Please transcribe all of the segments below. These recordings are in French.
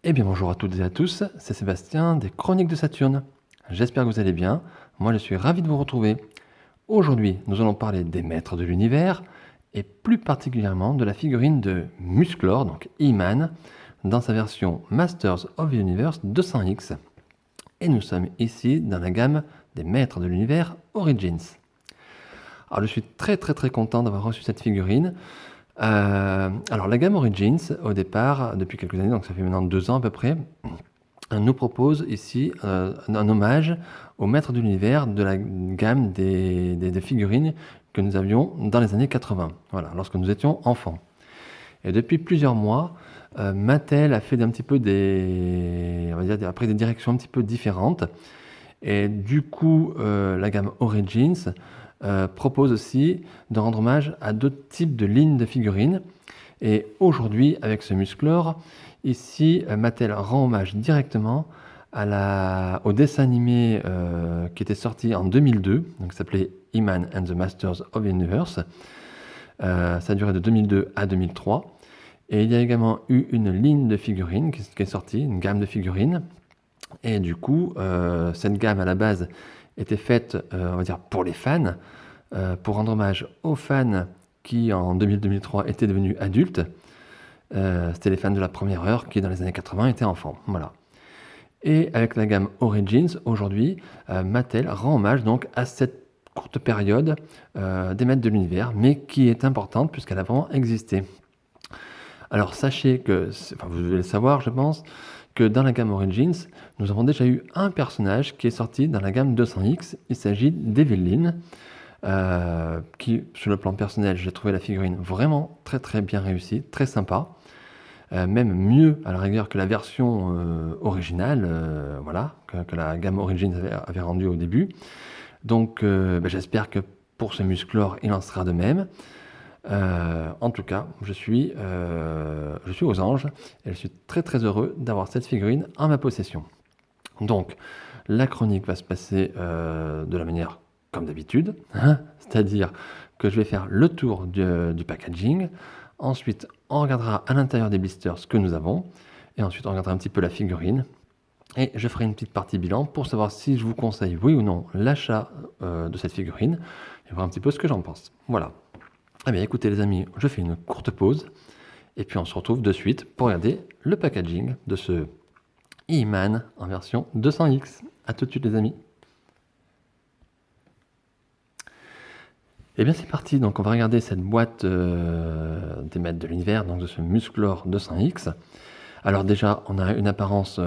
Eh bien bonjour à toutes et à tous, c'est Sébastien des Chroniques de Saturne. J'espère que vous allez bien, moi je suis ravi de vous retrouver. Aujourd'hui, nous allons parler des maîtres de l'univers, et plus particulièrement de la figurine de Musclor, donc He-Man, dans sa version Masters of the Universe 200X. Et nous sommes ici dans la gamme des maîtres de l'univers Origins. Alors je suis très content d'avoir reçu cette figurine. Alors la gamme Origins, au départ, depuis quelques années, donc ça fait maintenant 2 ans à peu près, nous propose ici un hommage au maître de l'univers de la gamme des figurines que nous avions dans les années 80, voilà, lorsque nous étions enfants. Et depuis plusieurs mois, Mattel a fait un petit peu on va dire, après des directions un petit peu différentes. Et du coup, la gamme Origins propose aussi de rendre hommage à d'autres types de lignes de figurines. Et aujourd'hui, avec ce Musclor, ici, Mattel rend hommage directement au dessin animé qui était sorti en 2002, donc ça s'appelait He-Man and the Masters of the Universe. Ça a duré de 2002 à 2003. Et il y a également eu une ligne de figurines qui est sortie, une gamme de figurines. Et du coup, cette gamme à la base était faite, on va dire, pour les fans, pour rendre hommage aux fans qui, en 2000-2003, étaient devenus adultes. C'était les fans de la première heure qui, dans les années 80, étaient enfants. Voilà. Et avec la gamme Origins, aujourd'hui, Mattel rend hommage donc à cette courte période des maîtres de l'univers, mais qui est importante puisqu'elle a vraiment existé. Alors sachez que, enfin vous devez le savoir je pense, que dans la gamme Origins, nous avons déjà eu un personnage qui est sorti dans la gamme 200X, il s'agit d'Evelyn, qui sur le plan personnel, j'ai trouvé la figurine vraiment très bien réussie, très sympa. Même mieux à la rigueur que la version originale, voilà, que la gamme Origins avait rendue au début. Donc j'espère que pour ce Musclor, il en sera de même. En tout cas, je suis aux anges et je suis très heureux d'avoir cette figurine en ma possession. Donc, la chronique va se passer de la manière comme d'habitude, hein, c'est-à-dire que je vais faire le tour du packaging. Ensuite, on regardera à l'intérieur des blisters ce que nous avons. Et ensuite, on regardera un petit peu la figurine. Et je ferai une petite partie bilan pour savoir si je vous conseille, oui ou non, l'achat de cette figurine. Et voir un petit peu ce que j'en pense. Voilà. Eh bien, écoutez les amis, je fais une courte pause. Et puis on se retrouve de suite pour regarder le packaging de ce He-Man en version 200X. A tout de suite les amis. Et bien c'est parti, donc on va regarder cette boîte des maîtres de l'univers, donc de ce Musclor 200X. Alors déjà, on a une apparence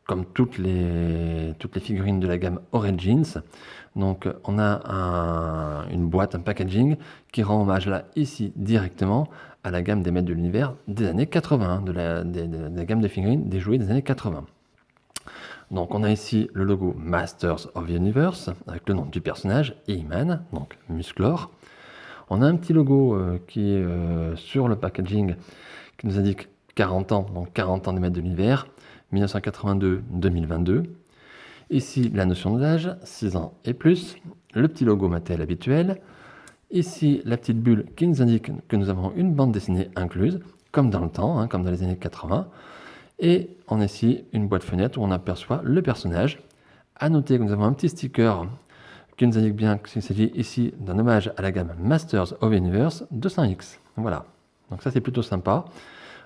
comme toutes les figurines de la gamme Origins. Donc on a une boîte, un packaging qui rend hommage là, ici, directement à la gamme des maîtres de l'univers des années 80, de la gamme de figurines des jouets des années 80. Donc on a ici le logo Masters of the Universe, avec le nom du personnage, He-Man, donc Musclor. On a un petit logo qui est sur le packaging, qui nous indique 40 ans, donc 40 ans des maîtres de l'univers, 1982-2022. Ici, la notion de l'âge, 6 ans et plus, le petit logo Mattel habituel. Ici, la petite bulle qui nous indique que nous avons une bande dessinée incluse, comme dans le temps, hein, comme dans les années 80. Et on a ici une boîte fenêtre où on aperçoit le personnage. A noter que nous avons un petit sticker qui nous indique bien qu'il s'agit ici d'un hommage à la gamme Masters of the Universe 200X. Voilà, donc ça c'est plutôt sympa.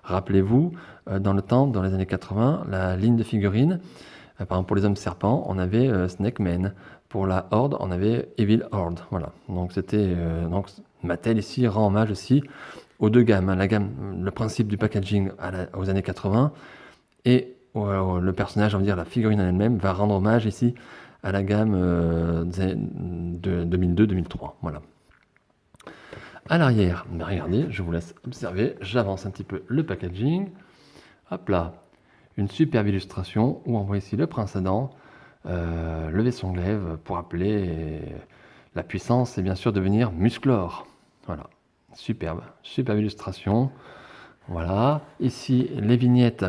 Rappelez-vous, dans le temps, dans les années 80, la ligne de figurines, par exemple pour les hommes serpents, on avait Snake Man. Pour la Horde, on avait Evil Horde. Voilà, donc c'était donc Mattel ici rend hommage aussi aux deux gammes, hein. La gamme, le principe du packaging aux années 80 et le personnage, on va dire la figurine en elle-même, va rendre hommage ici à la gamme de 2002-2003. Voilà. À l'arrière, regardez, je vous laisse observer, j'avance un petit peu le packaging. Hop là, une superbe illustration où on voit ici le prince Adam lever son glaive pour appeler la puissance et bien sûr devenir Musclor. Voilà, superbe illustration. Voilà, ici les vignettes,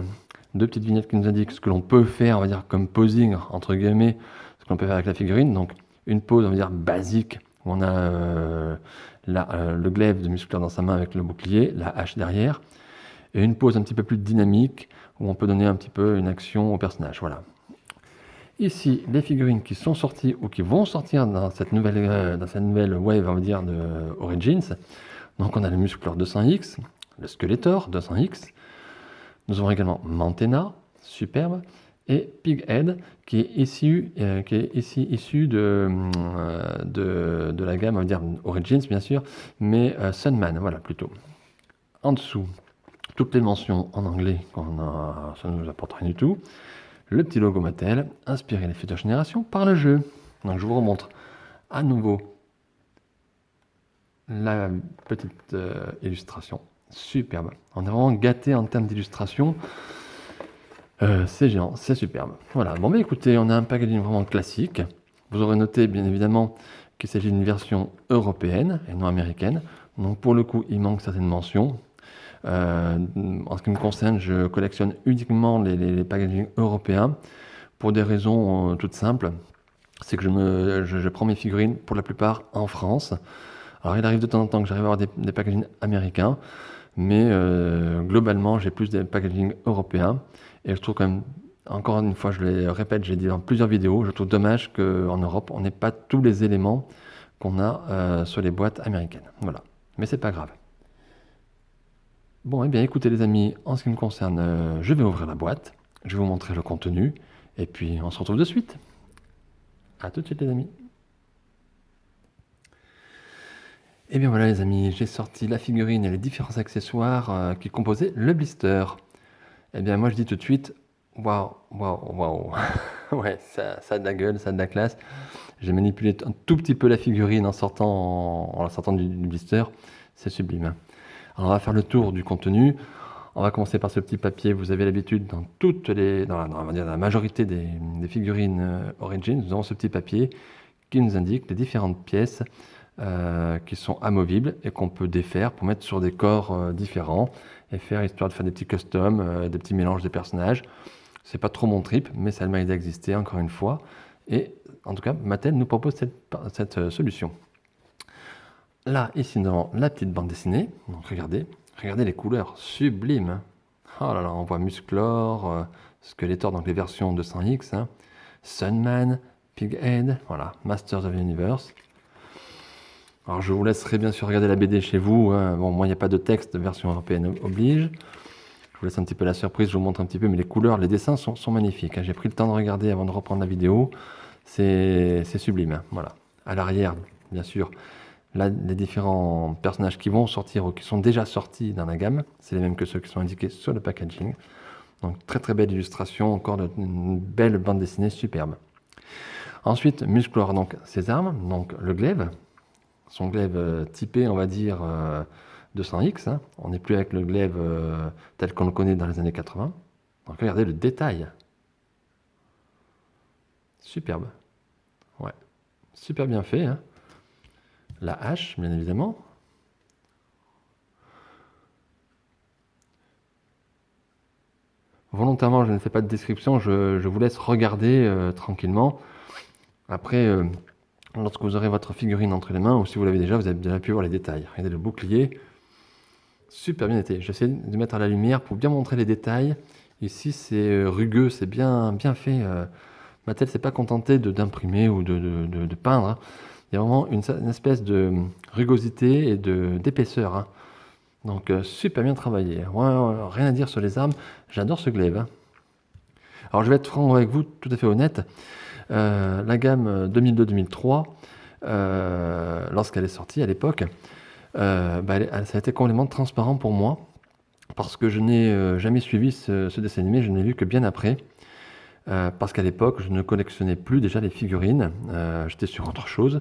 deux petites vignettes qui nous indiquent ce que l'on peut faire, on va dire comme posing entre guillemets, ce que l'on peut faire avec la figurine. Donc une pose, on va dire basique, où on a le glaive de Musclor dans sa main avec le bouclier, la hache derrière. et une pose un petit peu plus dynamique où on peut donner un petit peu une action au personnage. Voilà. Ici, les figurines qui sont sorties ou qui vont sortir dans cette nouvelle wave, on va dire, de Origins. Donc on a le Musclor 200X, le Skeletor 200X. Nous avons également Mantena, superbe, et Pighead, qui est issu de la gamme, on va dire Origins bien sûr, mais Sunman, voilà plutôt. En dessous, toutes les mentions en anglais, ça ne nous apporte rien du tout. Le petit logo Mattel, inspiré les futures générations par le jeu. Donc je vous remontre à nouveau la petite illustration, superbe. On est vraiment gâté en termes d'illustration. C'est géant, c'est superbe. Voilà, bon bah écoutez, on a un packaging vraiment classique. Vous aurez noté bien évidemment qu'il s'agit d'une version européenne et non américaine. Donc pour le coup, il manque certaines mentions. En ce qui me concerne, je collectionne uniquement les packagings européens pour des raisons toutes simples. C'est que je prends mes figurines pour la plupart en France. Alors il arrive de temps en temps que j'arrive à avoir des packagings américains, mais globalement j'ai plus des packagings européens. Et je trouve quand même, encore une fois, je le répète, j'ai dit dans plusieurs vidéos, je trouve dommage qu'en Europe, on n'ait pas tous les éléments qu'on a sur les boîtes américaines. Voilà, mais c'est pas grave. Bon, eh bien écoutez les amis, en ce qui me concerne, je vais ouvrir la boîte, je vais vous montrer le contenu, et puis on se retrouve de suite. A tout de suite les amis. Et bien voilà les amis, j'ai sorti la figurine et les différents accessoires qui composaient le blister. Eh bien moi je dis tout de suite, waouh, waouh, waouh. Ouais, ça a de la gueule, ça a de la classe. J'ai manipulé un tout petit peu la figurine en la sortant du blister. C'est sublime. Alors on va faire le tour du contenu. On va commencer par ce petit papier. Vous avez l'habitude dans on va dire, dans la majorité des figurines Origins, nous avons ce petit papier qui nous indique les différentes pièces qui sont amovibles et qu'on peut défaire pour mettre sur des corps différents et faire histoire de faire des petits customs, des petits mélanges des personnages. C'est pas trop mon trip, mais ça a le mérite d'exister encore une fois. Et en tout cas, Mattel nous propose cette solution. Là, ici, nous avons la petite bande dessinée. Donc regardez les couleurs sublimes. Oh là là, on voit Musclor, Skeletor, donc les versions 200X, hein, Sunman, Pighead, voilà, Masters of the Universe. Alors je vous laisserai bien sûr regarder la BD chez vous. Hein. Bon, moi il n'y a pas de texte, version européenne oblige. Je vous laisse un petit peu la surprise, je vous montre un petit peu, mais les couleurs, les dessins sont magnifiques. Hein. J'ai pris le temps de regarder avant de reprendre la vidéo. C'est sublime. Hein. Voilà. À l'arrière, bien sûr, là, les différents personnages qui vont sortir ou qui sont déjà sortis dans la gamme, c'est les mêmes que ceux qui sont indiqués sur le packaging. Donc très très belle illustration, encore une belle bande dessinée superbe. Ensuite, Musclor, donc ses armes, donc le glaive. Son glaive typé, on va dire, 200X. Hein. On n'est plus avec le glaive tel qu'on le connaît dans les années 80. Donc regardez le détail. Superbe. Ouais. Super bien fait. Hein. La hache, bien évidemment. Volontairement, je ne fais pas de description. Je vous laisse regarder tranquillement. Après... lorsque vous aurez votre figurine entre les mains, ou si vous l'avez déjà, vous avez déjà pu voir les détails. Regardez le bouclier, super bien été. J'essaie de mettre à la lumière pour bien montrer les détails. Ici, c'est rugueux, c'est bien fait. Mattel s'est pas contenté d'imprimer ou de peindre. Hein. Il y a vraiment une espèce de rugosité et d'épaisseur. Hein. Donc, super bien travaillé. Ouais, rien à dire sur les armes. J'adore ce glaive. Hein. Alors, je vais être franc avec vous, tout à fait honnête. La gamme 2002-2003, lorsqu'elle est sortie à l'époque, ça a été complètement transparent pour moi, parce que je n'ai jamais suivi ce dessin animé, je ne l'ai vu que bien après, parce qu'à l'époque, je ne collectionnais plus déjà les figurines, j'étais sur autre chose,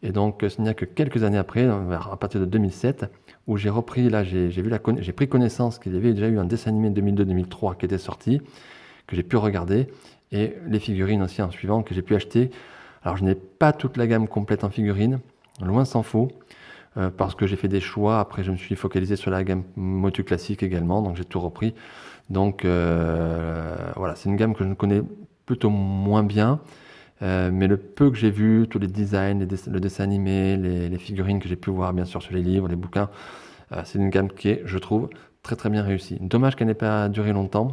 et donc ce n'y a que quelques années après, à partir de 2007, où j'ai repris, là j'ai pris connaissance qu'il y avait déjà eu un dessin animé 2002-2003 qui était sorti, que j'ai pu regarder, et les figurines aussi en suivant que j'ai pu acheter. Alors je n'ai pas toute la gamme complète en figurines, loin s'en faut, parce que j'ai fait des choix. Après je me suis focalisé sur la gamme Motu classique également, donc j'ai tout repris. Donc voilà, c'est une gamme que je ne connais plutôt moins bien, mais le peu que j'ai vu, tous les designs, le dessin animé, les figurines que j'ai pu voir bien sûr sur les livres, les bouquins, c'est une gamme qui est, je trouve, très très bien réussi. Dommage qu'elle n'ait pas duré longtemps.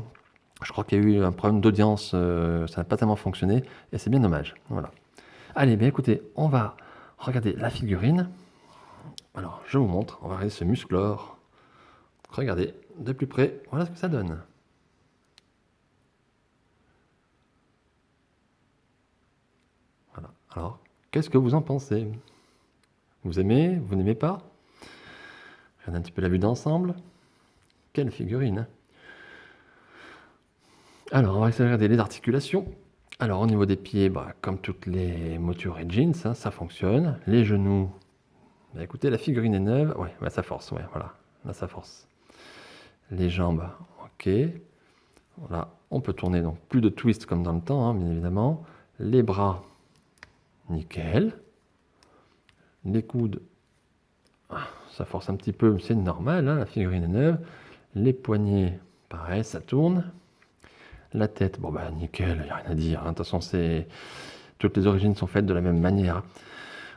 Je crois qu'il y a eu un problème d'audience, ça n'a pas tellement fonctionné, et c'est bien dommage. Voilà. Allez, bien écoutez, on va regarder la figurine. Alors, je vous montre, on va regarder ce Musclor. Regardez de plus près, voilà ce que ça donne. Voilà. Alors, qu'est-ce que vous en pensez? Vous aimez? Vous n'aimez pas? Regardez un petit peu la vue d'ensemble. Quelle figurine, hein. Alors, on va essayer de regarder les articulations. Alors, au niveau des pieds, comme toutes les Motu Origins, hein, ça fonctionne. Les genoux, écoutez, la figurine est neuve. Ouais, ça force, ouais, voilà. Là, ça force. Les jambes, ok. Voilà, on peut tourner, donc plus de twist comme dans le temps, hein, bien évidemment. Les bras, nickel. Les coudes, ça force un petit peu, c'est normal, hein, la figurine est neuve. Les poignets, pareil, ça tourne. La tête, nickel, il n'y a rien à dire, hein. De toute façon, toutes les origines sont faites de la même manière.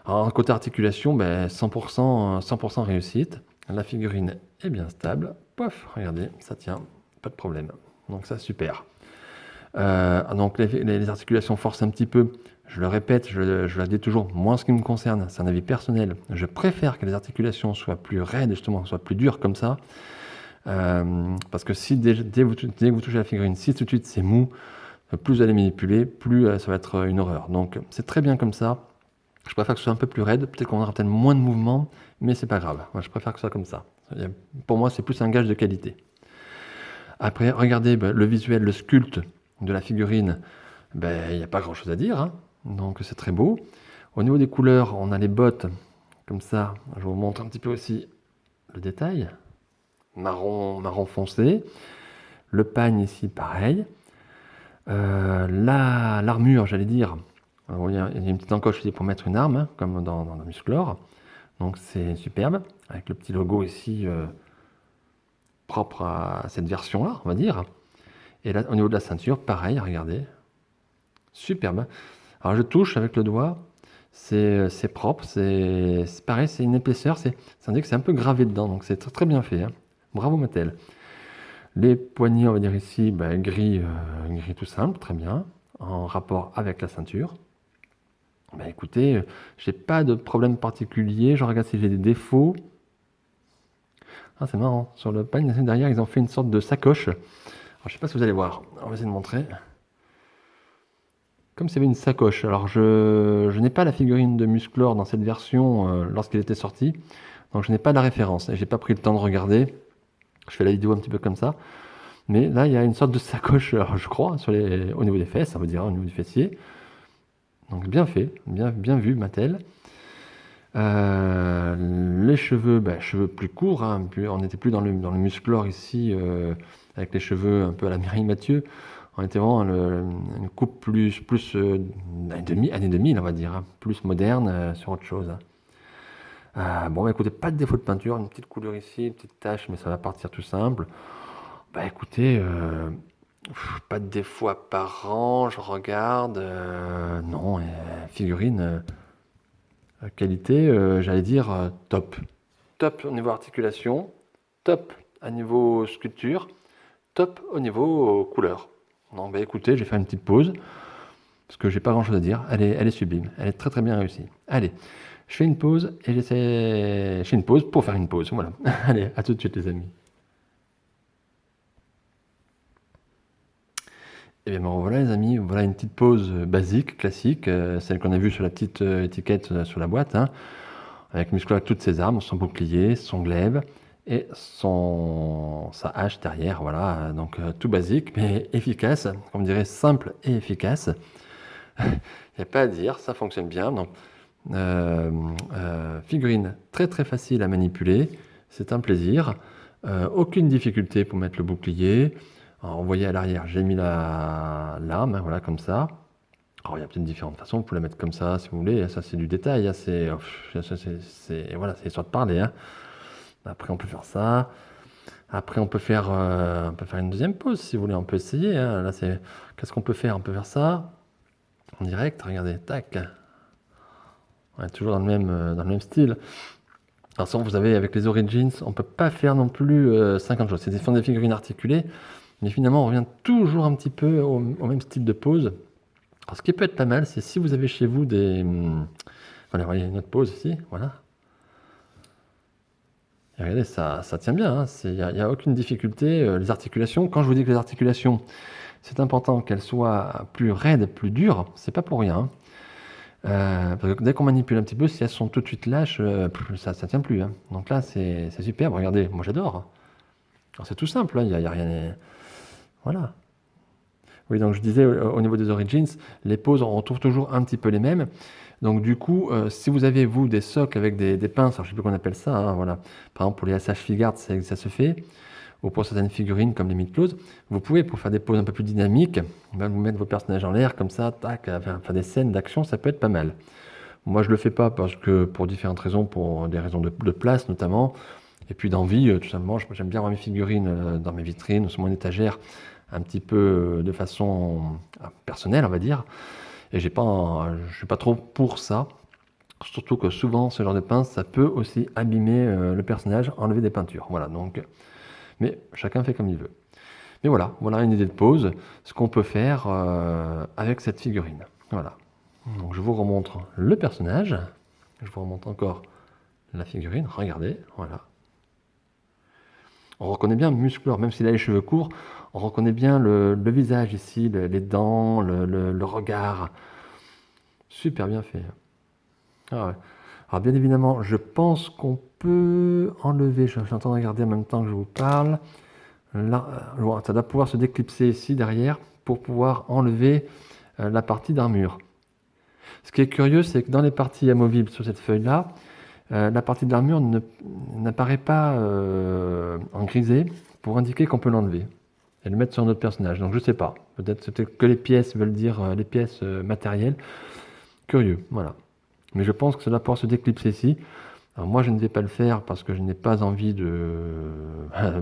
Alors, côté articulation, 100% réussite. La figurine est bien stable. Pof, regardez, ça tient, pas de problème. Donc ça, super. Donc les articulations forcent un petit peu. Je le répète, je le dis toujours, moi en ce qui me concerne, c'est un avis personnel. Je préfère que les articulations soient plus raides, justement, soient plus dures comme ça. Parce que si dès que vous touchez la figurine, si tout de suite c'est mou, plus vous allez manipuler, plus ça va être une horreur. Donc c'est très bien comme ça. Je préfère que ce soit un peu plus raide. Peut-être qu'on aura peut-être moins de mouvement, mais c'est pas grave. Moi, je préfère que ce soit comme ça. Pour moi, c'est plus un gage de qualité. Après, regardez le visuel, le sculpte de la figurine. Il n'y a pas grand-chose à dire, hein. Donc c'est très beau. Au niveau des couleurs, on a les bottes, comme ça. Je vous montre un petit peu aussi le détail. Marron foncé. Le pagne ici, pareil. L'armure, j'allais dire. Il y a une petite encoche ici pour mettre une arme, hein, comme dans le Musclor. Donc c'est superbe, avec le petit logo ici propre à cette version-là, on va dire. Et là, au niveau de la ceinture, pareil, regardez. Superbe. Alors je touche avec le doigt, c'est propre, c'est pareil, c'est une épaisseur, ça indique que c'est un peu gravé dedans, donc c'est très, très bien fait, hein. Bravo Mattel. Les poignets, on va dire ici, gris tout simple, très bien, en rapport avec la ceinture. Écoutez, j'ai pas de problème particulier, je regarde si j'ai des défauts. Ah, c'est marrant, sur le pagne derrière, ils ont fait une sorte de sacoche. Alors, je sais pas si vous allez voir, on va essayer de montrer. Comme s'il y avait une sacoche. Alors, je n'ai pas la figurine de Musclor dans cette version lorsqu'il était sorti, donc je n'ai pas la référence, et j'ai pas pris le temps de regarder. Je fais la vidéo un petit peu comme ça. Mais là, il y a une sorte de sacoche, alors, je crois, au niveau des fesses, ça veut dire au niveau du fessier. Donc bien fait, bien vu, Mattel. Les cheveux, cheveux plus courts, hein, on n'était plus dans le Musclor ici, avec les cheveux un peu à la Mireille Mathieu. On était vraiment une coupe plus année 2000, on va dire, hein, plus moderne, sur autre chose. Écoutez, pas de défaut de peinture, une petite couleur ici, une petite tache, mais ça va partir tout simple. Écoutez, pas de défaut apparent, je regarde, non, figurine, qualité, j'allais dire top. Top au niveau articulation, top à niveau sculpture, top au niveau couleur. Non, écoutez, je vais faire une petite pause, parce que j'ai pas grand chose à dire, elle est sublime, elle est très très bien réussie. Allez, je fais une pause, et je fais une pause pour faire une pause, voilà. Allez, à tout de suite les amis. Et bien voilà les amis, voilà une petite pause basique, classique, celle qu'on a vue sur la petite étiquette sur la boîte, hein, avec Musclor avec toutes ses armes, son bouclier, son glaive et sa hache derrière, voilà, donc tout basique mais efficace, on dirait simple et efficace. Il n'y a pas à dire, ça fonctionne bien. Donc, figurine très très facile à manipuler, c'est un plaisir, aucune difficulté pour mettre le bouclier. Alors, vous voyez à l'arrière, j'ai mis l'arme, hein, voilà, comme ça. Alors, il y a peut-être différentes façons, vous pouvez la mettre comme ça, si vous voulez, ça c'est du détail, hein, voilà, c'est histoire de parler, hein. Après, on peut faire ça. Après, on peut faire une deuxième pause, si vous voulez, on peut essayer, hein. Là, qu'est-ce qu'on peut faire? On peut faire ça, en direct, regardez, tac. Ouais, toujours dans le même style. Alors ça, vous savez, avec les Origins, on peut pas faire non plus 50 choses. C'est des figurines articulées, mais finalement, on revient toujours un petit peu au même style de pose. Alors, ce qui peut être pas mal, c'est si vous avez chez vous des... Voilà, vous voyez une autre pose ici, voilà. Et regardez, ça tient bien, il n'y a aucune difficulté. Les articulations, quand je vous dis que les articulations, c'est important qu'elles soient plus raides, plus dures, c'est pas pour rien, hein. Parce que dès qu'on manipule un petit peu, si elles sont tout de suite lâches, ça tient plus, hein. Donc là, c'est superbe. Regardez, moi j'adore. Alors, c'est tout simple, hein, il y a rien. Voilà. Oui, donc je disais au niveau des Origins, les poses, on retrouve toujours un petit peu les mêmes. Donc du coup, si vous avez vous des socles avec des pinces, alors je sais plus qu'on appelle ça, hein, voilà. Par exemple pour les SH Figart, ça se fait, ou pour certaines figurines comme les Meat-Close, vous pouvez pour faire des poses un peu plus dynamiques, ben, vous mettre vos personnages en l'air comme ça, tac, faire des scènes d'action, ça peut être pas mal. Moi je le fais pas parce que pour différentes raisons, pour des raisons de place notamment, et puis d'envie, tout simplement. J'aime bien avoir mes figurines dans mes vitrines ou sur mon étagère, un petit peu de façon personnelle, on va dire. Et je suis pas trop pour ça. Surtout que souvent, ce genre de pince, ça peut aussi abîmer le personnage, enlever des peintures. Voilà, donc, mais chacun fait comme il veut. Mais voilà une idée de pose, ce qu'on peut faire avec cette figurine. Voilà. Donc je vous remontre le personnage. Je vous remontre encore la figurine. Regardez, voilà. On reconnaît bien Musclor, même s'il a les cheveux courts, on reconnaît bien le visage ici, les dents, le regard. Super bien fait. Ah ouais. Alors bien évidemment, je pense qu'on peut enlever, je suis en train de regarder en même temps que je vous parle. Là, ça doit pouvoir se déclipser ici derrière pour pouvoir enlever la partie d'armure. Ce qui est curieux, c'est que dans les parties amovibles sur cette feuille-là, la partie de l'armure n'apparaît pas en grisé pour indiquer qu'on peut l'enlever et le mettre sur un autre personnage. Donc je sais pas, peut-être que les pièces veulent dire les pièces matérielles. Curieux, voilà. Mais je pense que ça doit pouvoir se déclipser ici. Alors moi je ne vais pas le faire parce que je n'ai pas envie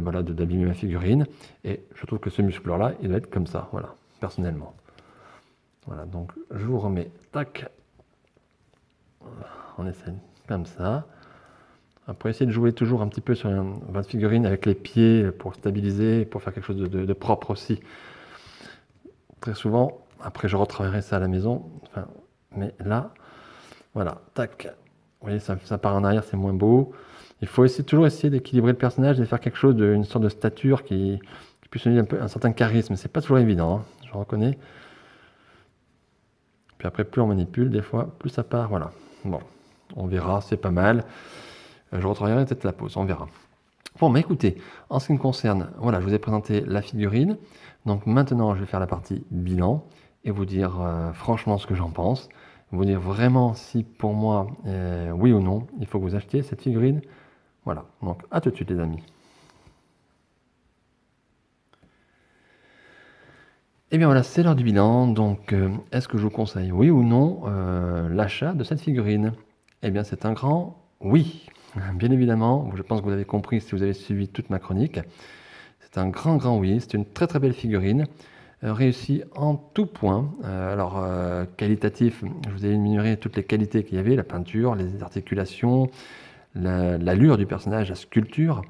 voilà, d'abîmer ma figurine. Et je trouve que ce muscleur-là, il doit être comme ça, voilà, personnellement. Voilà, donc je vous remets, tac, on essaie comme ça. Après, essayer de jouer toujours un petit peu sur votre figurine avec les pieds pour stabiliser, pour faire quelque chose de propre aussi. Très souvent, après je retravaillerai ça à la maison, enfin, mais là, voilà, tac. Vous voyez, ça part en arrière, c'est moins beau. Il faut toujours essayer d'équilibrer le personnage et de faire quelque chose d'une sorte de stature qui puisse donner un certain charisme. C'est pas toujours évident, hein, je reconnais. Puis après, plus on manipule, des fois, plus ça part, voilà. Bon, on verra, c'est pas mal. Je retravaillerai peut-être la pose, on verra. Bon, mais écoutez, en ce qui me concerne, voilà, je vous ai présenté la figurine. Donc maintenant, je vais faire la partie bilan et vous dire franchement ce que j'en pense. Vous dire vraiment si pour moi, oui ou non, il faut que vous achetiez cette figurine. Voilà, donc à tout de suite les amis. Et bien voilà, c'est l'heure du bilan. Donc est-ce que je vous conseille, oui ou non, l'achat de cette figurine? Eh bien c'est un grand oui. Bien évidemment, je pense que vous l'avez compris si vous avez suivi toute ma chronique. C'est un grand oui, c'est une très très belle figurine, réussie en tout point. Qualitatif, je vous ai énuméré toutes les qualités qu'il y avait, la peinture, les articulations, l'allure du personnage, la sculpture,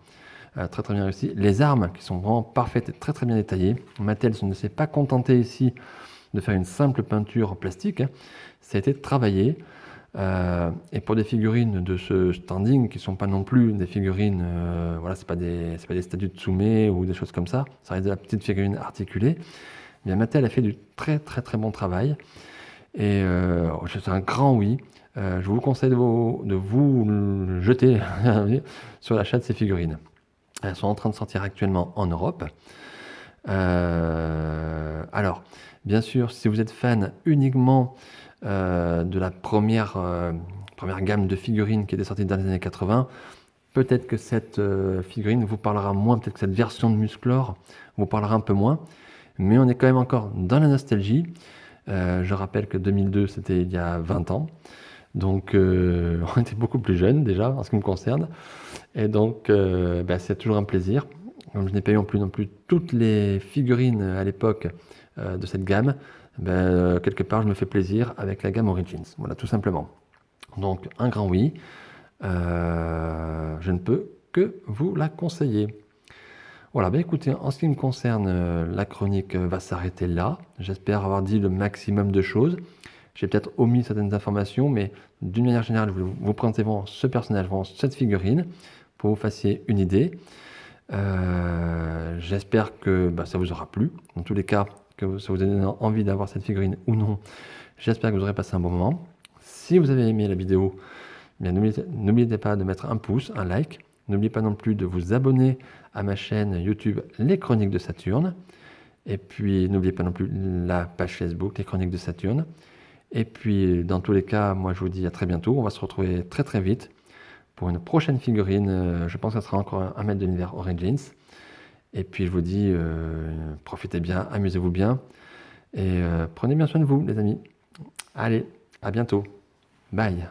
très très bien réussi. Les armes qui sont vraiment parfaites et très très bien détaillées. Mattel ne s'est pas contenté ici de faire une simple peinture plastique, hein. Ça a été travaillé. Et pour des figurines de ce standing, qui ne sont pas non plus des figurines, voilà, c'est pas des statues de Tsume ou des choses comme ça reste de la petite figurine articulée. Bien, Mattel a fait du très très très bon travail. Et c'est un grand oui. Je vous conseille de vous jeter sur l'achat de ces figurines. Elles sont en train de sortir actuellement en Europe. Alors, bien sûr, si vous êtes fan uniquement de la première gamme de figurines qui était sortie dans les années 80, peut-être que cette figurine vous parlera moins, peut-être que cette version de Musclor vous parlera un peu moins, mais on est quand même encore dans la nostalgie. Je rappelle que 2002, c'était il y a 20 ans, donc on était beaucoup plus jeunes déjà en ce qui me concerne, et donc c'est toujours un plaisir. Comme je n'ai pas eu non plus toutes les figurines à l'époque de cette gamme, quelque part je me fais plaisir avec la gamme Origins, voilà tout simplement. Donc un grand oui. Je ne peux que vous la conseiller. Voilà, bah écoutez, en ce qui me concerne, la chronique va s'arrêter là. J'espère avoir dit le maximum de choses. J'ai peut-être omis certaines informations, mais d'une manière générale, je vais vous présenter vraiment ce personnage, vraiment cette figurine, pour que vous fassiez une idée. J'espère que ça vous aura plu. Dans tous les cas, que ça vous a donné envie d'avoir cette figurine ou non, j'espère que vous aurez passé un bon moment. Si vous avez aimé la vidéo, bien, n'oubliez pas de mettre un pouce, un like. N'oubliez pas non plus de vous abonner à ma chaîne YouTube Les Chroniques de Saturne. Et puis, n'oubliez pas non plus la page Facebook Les Chroniques de Saturne. Et puis, dans tous les cas, moi, je vous dis à très bientôt. On va se retrouver très très vite pour une prochaine figurine. Je pense que ça sera encore un maître de l'univers Origins. Et puis, je vous dis, profitez bien, amusez-vous bien. Et prenez bien soin de vous, les amis. Allez, à bientôt. Bye.